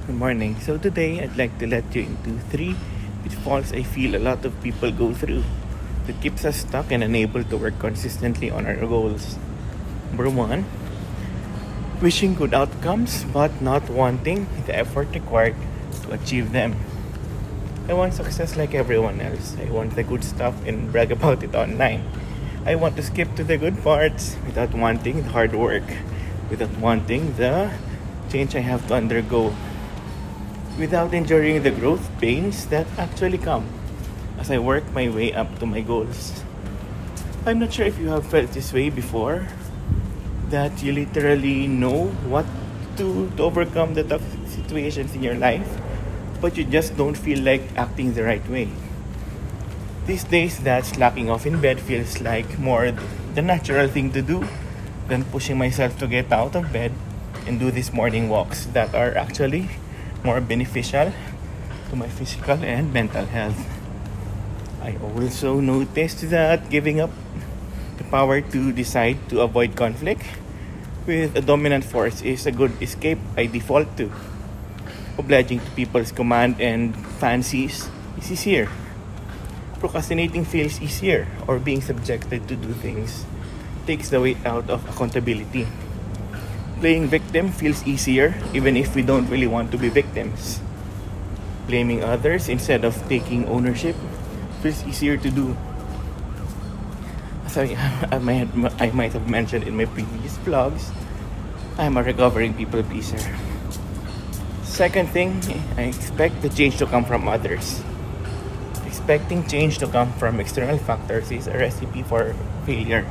Good morning. So today I'd like to let you into three pitfalls I feel a lot of people go through that keeps us stuck and unable to work consistently on our goals. Number one, wishing good outcomes but not wanting the effort required to achieve them. I want success like everyone else. I want the good stuff and brag about it online. I want to skip to the good parts without wanting the hard work, without wanting the change I have to undergo, without enjoying the growth pains that actually come as I work my way up to my goals. I'm not sure if you have felt this way before, that you literally know what to overcome the tough situations in your life, but you just don't feel like acting the right way. These days, that slacking off in bed feels like more the natural thing to do than pushing myself to get out of bed and do these morning walks that are actually more beneficial to my physical and mental health. I also noticed that giving up the power to decide to avoid conflict with a dominant force is a good escape I default to. Obliging to people's command and fancies is easier. Procrastinating feels easier, or being subjected to do things takes the weight out of accountability. Playing victim feels easier even if we don't really want to be victims. Blaming others instead of taking ownership feels easier to do. As I might have mentioned in my previous vlogs, I'm a recovering people pleaser. Second thing, I expect the change to come from others. Expecting change to come from external factors is a recipe for failure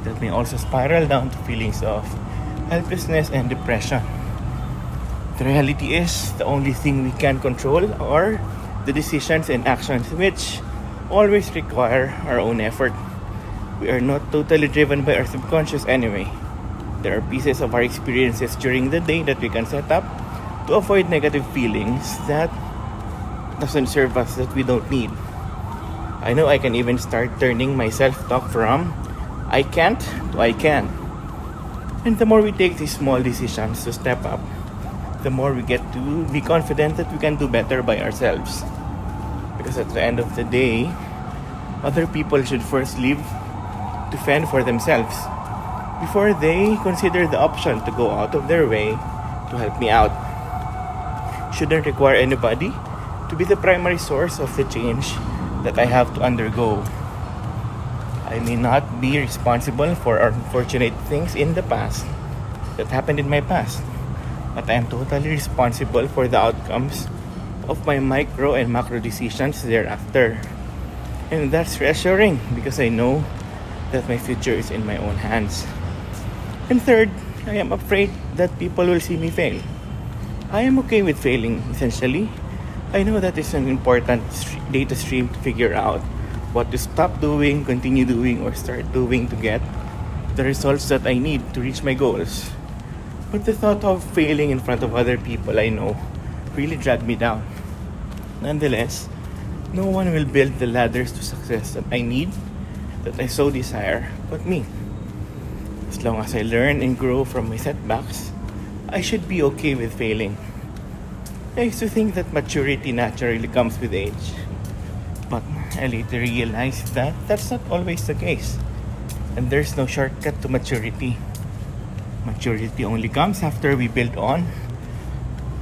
that may also spiral down to feelings of helplessness and depression. The reality is, the only thing we can control are the decisions and actions which always require our own effort. We are not totally driven by our subconscious anyway. There are pieces of our experiences during the day that we can set up to avoid negative feelings that doesn't serve us, that we don't need. I know I can even start turning my self-talk from I can't to I can. And the more we take these small decisions to step up, the more we get to be confident that we can do better by ourselves. Because at the end of the day, other people should first live to fend for themselves before they consider the option to go out of their way to help me out. Shouldn't require anybody to be the primary source of the change that I have to undergo. I may not be responsible for unfortunate things in the past that happened in my past, but I am totally responsible for the outcomes of my micro and macro decisions thereafter. And that's reassuring because I know that my future is in my own hands. And third, I am afraid that people will see me fail. I am okay with failing, essentially. I know that is an important data stream to figure out what to stop doing, continue doing, or start doing to get the results that I need to reach my goals. But the thought of failing in front of other people I know really dragged me down. Nonetheless, no one will build the ladders to success that I need, that I so desire, but me. As long as I learn and grow from my setbacks, I should be okay with failing. I used to think that maturity naturally comes with age, but I later realized that that's not always the case, and there's no shortcut to maturity. Maturity only comes after we build on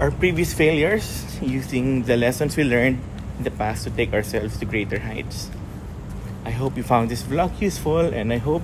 our previous failures, using the lessons we learned in the past to take ourselves to greater heights. I hope you found this vlog useful, and I hope